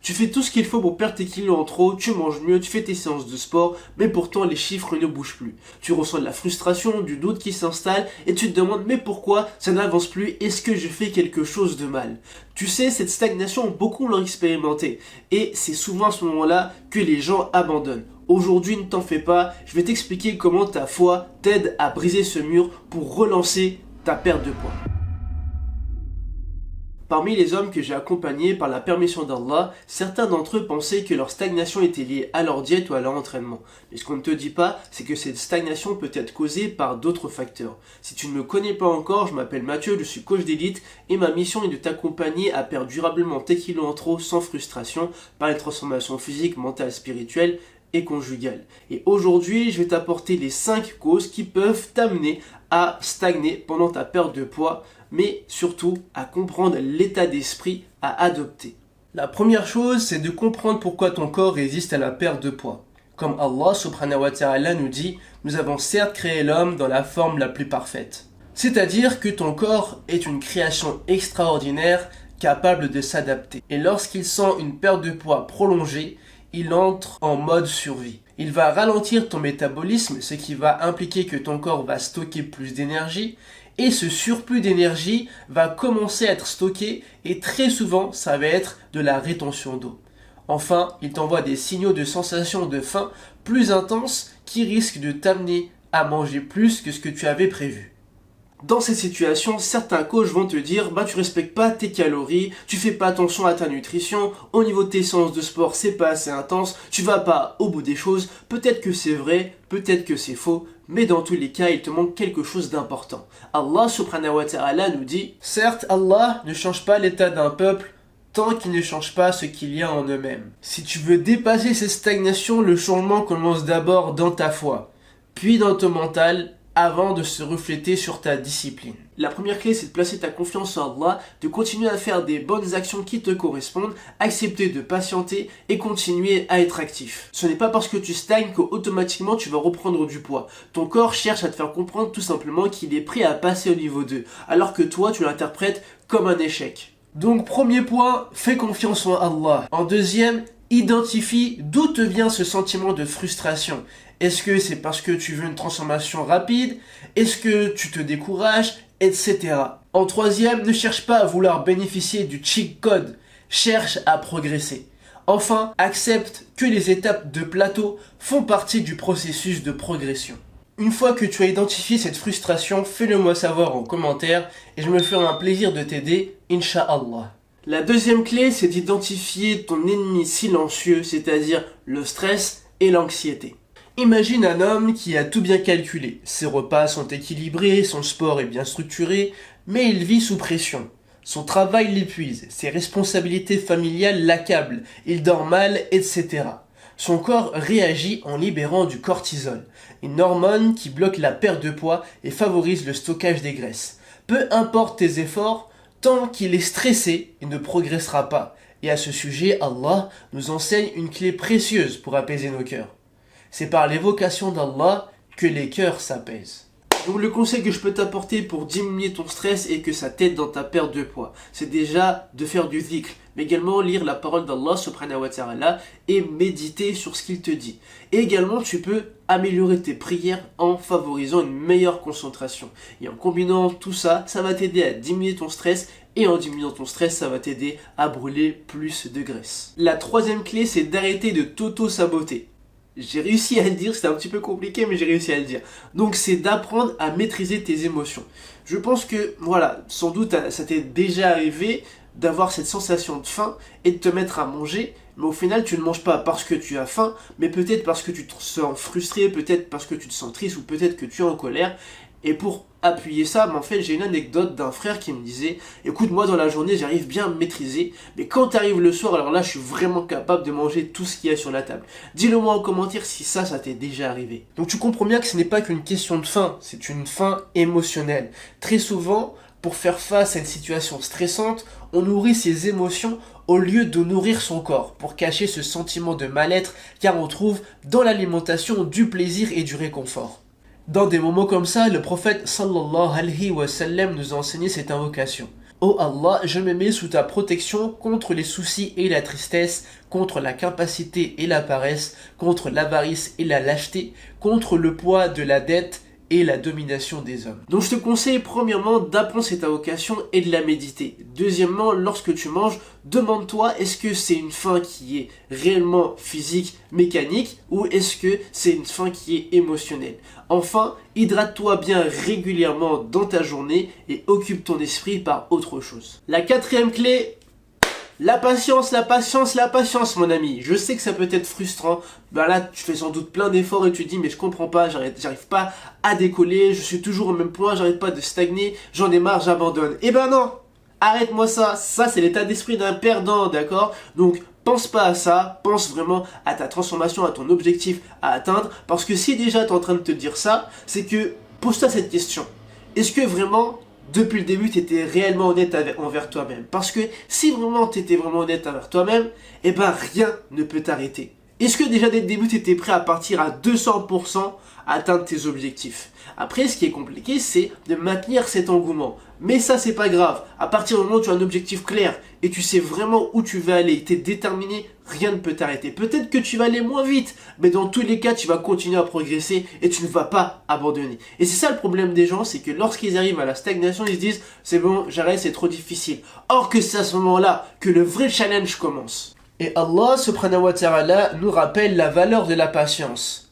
Tu fais tout ce qu'il faut pour perdre tes kilos en trop, tu manges mieux, tu fais tes séances de sport, mais pourtant les chiffres ne bougent plus. Tu ressens de la frustration, du doute qui s'installe et tu te demandes mais pourquoi ça n'avance plus, est-ce que je fais quelque chose de mal? Tu sais, cette stagnation, beaucoup l'ont expérimenté et c'est souvent à ce moment-là que les gens abandonnent. Aujourd'hui, ne t'en fais pas, je vais t'expliquer comment ta foi t'aide à briser ce mur pour relancer ta perte de poids. Parmi les hommes que j'ai accompagnés par la permission d'Allah, certains d'entre eux pensaient que leur stagnation était liée à leur diète ou à leur entraînement. Mais ce qu'on ne te dit pas, c'est que cette stagnation peut être causée par d'autres facteurs. Si tu ne me connais pas encore, je m'appelle Mathieu, je suis coach d'élite et ma mission est de t'accompagner à perdre durablement tes kilos en trop sans frustration par les transformations physiques, mentales, spirituelles et conjugales. Et aujourd'hui, je vais t'apporter les 5 causes qui peuvent t'amener à stagner pendant ta perte de poids, mais surtout à comprendre l'état d'esprit à adopter. La première chose, c'est de comprendre pourquoi ton corps résiste à la perte de poids. Comme Allah subhanahu wa ta'ala nous dit, nous avons certes créé l'homme dans la forme la plus parfaite. C'est-à-dire que ton corps est une création extraordinaire capable de s'adapter. Et lorsqu'il sent une perte de poids prolongée, il entre en mode survie. Il va ralentir ton métabolisme, ce qui va impliquer que ton corps va stocker plus d'énergie et ce surplus d'énergie va commencer à être stocké et très souvent ça va être de la rétention d'eau. Enfin, il t'envoie des signaux de sensation de faim plus intenses qui risquent de t'amener à manger plus que ce que tu avais prévu. Dans cette situation, certains coachs vont te dire tu respectes pas tes calories, tu fais pas attention à ta nutrition, au niveau de tes séances de sport c'est pas assez intense, tu vas pas au bout des choses, peut-être que c'est vrai, peut-être que c'est faux, mais dans tous les cas il te manque quelque chose d'important. Allah subhanahu wa ta'ala nous dit, certes Allah ne change pas l'état d'un peuple tant qu'il ne change pas ce qu'il y a en eux-mêmes. Si tu veux dépasser cette stagnation, le changement commence d'abord dans ta foi, puis dans ton mental, avant de se refléter sur ta discipline. La première clé, c'est de placer ta confiance en Allah, de continuer à faire des bonnes actions qui te correspondent, accepter de patienter et continuer à être actif. Ce n'est pas parce que tu stagnes qu'automatiquement tu vas reprendre du poids. Ton corps cherche à te faire comprendre tout simplement qu'il est prêt à passer au niveau 2, alors que toi tu l'interprètes comme un échec. Donc premier point, fais confiance en Allah. En deuxième, identifie d'où te vient ce sentiment de frustration. Est-ce que c'est parce que tu veux une transformation rapide? Est-ce que tu te décourages? Etc. En troisième, ne cherche pas à vouloir bénéficier du cheat code. Cherche à progresser. Enfin, accepte que les étapes de plateau font partie du processus de progression. Une fois que tu as identifié cette frustration, fais-le moi savoir en commentaire et je me ferai un plaisir de t'aider, Inch'Allah. La deuxième clé, c'est d'identifier ton ennemi silencieux, c'est-à-dire le stress et l'anxiété. Imagine un homme qui a tout bien calculé. Ses repas sont équilibrés, son sport est bien structuré, mais il vit sous pression. Son travail l'épuise, ses responsabilités familiales l'accablent, il dort mal, etc. Son corps réagit en libérant du cortisol, une hormone qui bloque la perte de poids et favorise le stockage des graisses. Peu importe tes efforts, tant qu'il est stressé, il ne progressera pas. Et à ce sujet, Allah nous enseigne une clé précieuse pour apaiser nos cœurs. C'est par l'évocation d'Allah que les cœurs s'apaisent. Donc le conseil que je peux t'apporter pour diminuer ton stress et que ça t'aide dans ta perte de poids, c'est déjà de faire du dhikr, mais également lire la parole d'Allah subhanahu wa ta'ala et méditer sur ce qu'il te dit. Et également tu peux améliorer tes prières en favorisant une meilleure concentration. Et en combinant tout ça, ça va t'aider à diminuer ton stress et en diminuant ton stress, ça va t'aider à brûler plus de graisse. La troisième clé, c'est d'arrêter de t'auto-saboter. J'ai réussi à le dire, c'était un petit peu compliqué, mais j'ai réussi à le dire. Donc c'est d'apprendre à maîtriser tes émotions. Je pense que, voilà, sans doute ça t'est déjà arrivé d'avoir cette sensation de faim et de te mettre à manger, mais au final tu ne manges pas parce que tu as faim, mais peut-être parce que tu te sens frustré, peut-être parce que tu te sens triste ou peut-être que tu es en colère. Et pour appuyer ça, en fait, j'ai une anecdote d'un frère qui me disait « Écoute, moi dans la journée, j'arrive bien à me maîtriser, mais quand t'arrives le soir, alors là, je suis vraiment capable de manger tout ce qu'il y a sur la table. » Dis-le moi en commentaire si ça t'est déjà arrivé. Donc tu comprends bien que ce n'est pas qu'une question de faim, c'est une faim émotionnelle. Très souvent, pour faire face à une situation stressante, on nourrit ses émotions au lieu de nourrir son corps, pour cacher ce sentiment de mal-être, car on trouve dans l'alimentation du plaisir et du réconfort. Dans des moments comme ça, le prophète sallallahu alayhi wa sallam nous a enseigné cette invocation. Oh Allah, je me mets sous ta protection contre les soucis et la tristesse, contre la capacité et la paresse, contre l'avarice et la lâcheté, contre le poids de la dette et la domination des hommes. Donc je te conseille premièrement d'apprendre cette invocation et de la méditer. Deuxièmement, lorsque tu manges, demande-toi est-ce que c'est une faim qui est réellement physique, mécanique, ou est-ce que c'est une faim qui est émotionnelle. Enfin, hydrate-toi bien régulièrement dans ta journée et occupe ton esprit par autre chose. La quatrième clé, la patience, la patience, la patience, mon ami. Je sais que ça peut être frustrant. Ben là, tu fais sans doute plein d'efforts et tu te dis, mais je comprends pas, j'arrive pas à décoller, je suis toujours au même point, j'arrête pas de stagner, j'en ai marre, j'abandonne. Eh ben non, arrête-moi ça. Ça, c'est l'état d'esprit d'un perdant, d'accord? Donc, pense pas à ça, pense vraiment à ta transformation, à ton objectif à atteindre. Parce que si déjà tu es en train de te dire ça, c'est que, pose-toi cette question. Est-ce que vraiment, depuis le début, tu étais réellement honnête envers toi-même? Parce que si vraiment tu étais vraiment honnête envers toi-même, eh ben rien ne peut t'arrêter. Est-ce que déjà dès le début, tu étais prêt à partir à 200% à atteindre tes objectifs? Après, ce qui est compliqué, c'est de maintenir cet engouement. Mais ça, c'est pas grave. À partir du moment où tu as un objectif clair et tu sais vraiment où tu veux aller, tu es déterminé, rien ne peut t'arrêter. Peut-être que tu vas aller moins vite, mais dans tous les cas, tu vas continuer à progresser et tu ne vas pas abandonner. Et c'est ça le problème des gens, c'est que lorsqu'ils arrivent à la stagnation, ils se disent « c'est bon, j'arrête, c'est trop difficile ». Or que c'est à ce moment-là que le vrai challenge commence. Et Allah subhanahu wa ta'ala nous rappelle la valeur de la patience.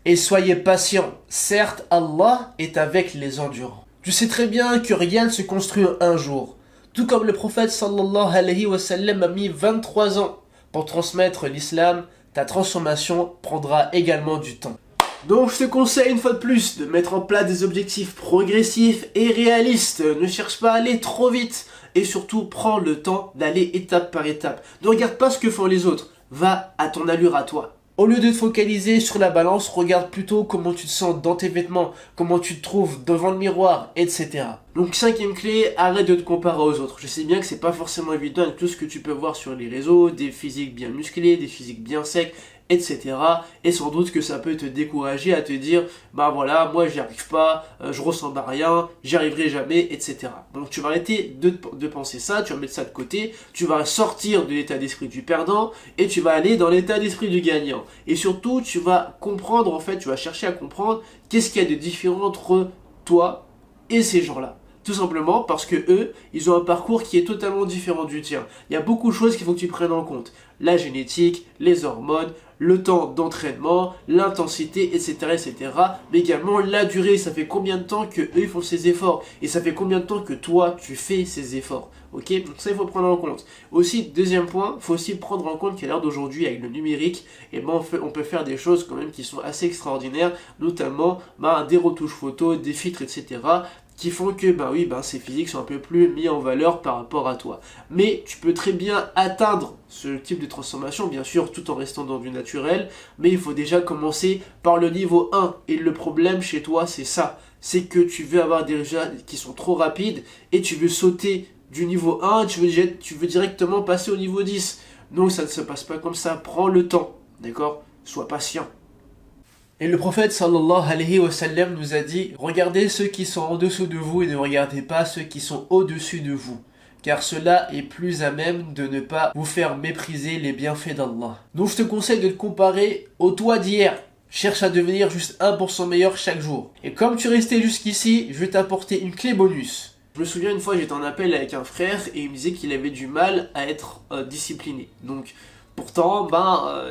Et soyez patients, certes Allah est avec les endurants. Tu sais très bien que rien ne se construit en un jour. Tout comme le prophète sallallahu alayhi wa sallam a mis 23 ans pour transmettre l'islam, ta transformation prendra également du temps. Donc je te conseille une fois de plus de mettre en place des objectifs progressifs et réalistes. Ne cherche pas à aller trop vite et surtout prends le temps d'aller étape par étape. Ne regarde pas ce que font les autres, va à ton allure à toi. Au lieu de te focaliser sur la balance, regarde plutôt comment tu te sens dans tes vêtements, comment tu te trouves devant le miroir, etc. Donc cinquième clé, arrête de te comparer aux autres. Je sais bien que c'est pas forcément évident avec tout ce que tu peux voir sur les réseaux, des physiques bien musclés, des physiques bien secs, etc. Et sans doute que ça peut te décourager à te dire, bah voilà, moi j'y arrive pas, je ressens à rien, j'y arriverai jamais, etc. Donc tu vas arrêter de penser ça, tu vas mettre ça de côté, tu vas sortir de l'état d'esprit du perdant et tu vas aller dans l'état d'esprit du gagnant. Et surtout, tu vas comprendre, en fait, tu vas chercher à comprendre qu'est-ce qu'il y a de différent entre toi et ces gens-là. Tout simplement parce que eux, ils ont un parcours qui est totalement différent du tien. Il y a beaucoup de choses qu'il faut que tu prennes en compte. La génétique, les hormones, le temps d'entraînement, l'intensité, etc., etc. Mais également la durée, ça fait combien de temps que eux ils font ces efforts et ça fait combien de temps que toi tu fais ces efforts. Ok, donc ça il faut prendre en compte. Aussi, deuxième point, il faut aussi prendre en compte qu'à l'heure d'aujourd'hui avec le numérique, eh ben, on peut faire des choses quand même qui sont assez extraordinaires, notamment des retouches photos, des filtres, etc., qui font que ces physiques sont un peu plus mis en valeur par rapport à toi. Mais tu peux très bien atteindre ce type de transformation, bien sûr, tout en restant dans du naturel, mais il faut déjà commencer par le niveau 1. Et le problème chez toi, c'est ça. C'est que tu veux avoir des résultats qui sont trop rapides et tu veux sauter du niveau 1, tu veux directement passer au niveau 10. Donc ça ne se passe pas comme ça. Prends le temps, d'accord? Sois patient. Et le prophète sallallahu alayhi wa sallam nous a dit « Regardez ceux qui sont en dessous de vous et ne regardez pas ceux qui sont au-dessus de vous, car cela est plus à même de ne pas vous faire mépriser les bienfaits d'Allah. » Donc je te conseille de te comparer au toi d'hier. Cherche à devenir juste 1% meilleur chaque jour. Et comme tu restais jusqu'ici, je vais t'apporter une clé bonus. Je me souviens une fois, j'étais en appel avec un frère et il me disait qu'il avait du mal à être discipliné. Donc pourtant,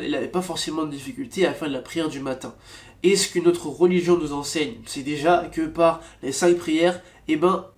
il n'avait pas forcément de difficulté à faire de la prière du matin. Et ce que notre religion nous enseigne, c'est déjà que par les 5 prières,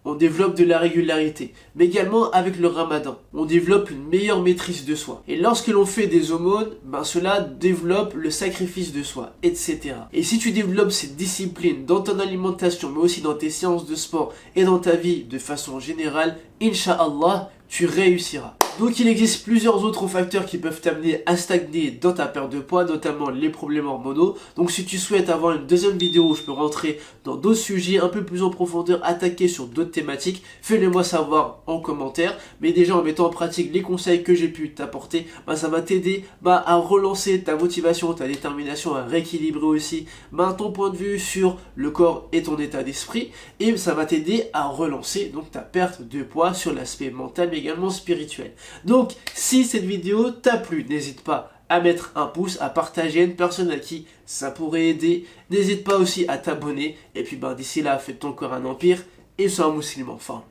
on développe de la régularité. Mais également avec le ramadan, on développe une meilleure maîtrise de soi. Et lorsque l'on fait des aumônes, cela développe le sacrifice de soi, etc. Et si tu développes cette discipline dans ton alimentation, mais aussi dans tes séances de sport et dans ta vie de façon générale, Inch'Allah, tu réussiras. Donc il existe plusieurs autres facteurs qui peuvent t'amener à stagner dans ta perte de poids, notamment les problèmes hormonaux. Donc si tu souhaites avoir une deuxième vidéo où je peux rentrer dans d'autres sujets un peu plus en profondeur, attaquer sur d'autres thématiques, fais-le moi savoir en commentaire. Mais déjà en mettant en pratique les conseils que j'ai pu t'apporter, ça va t'aider à relancer ta motivation, ta détermination, à rééquilibrer aussi ton point de vue sur le corps et ton état d'esprit. Et ça va t'aider à relancer donc ta perte de poids sur l'aspect mental mais également spirituel. Donc si cette vidéo t'a plu, n'hésite pas à mettre un pouce, à partager à une personne à qui ça pourrait aider. N'hésite pas aussi à t'abonner. Et puis d'ici là, fais de ton corps un empire et sois un musulman fort.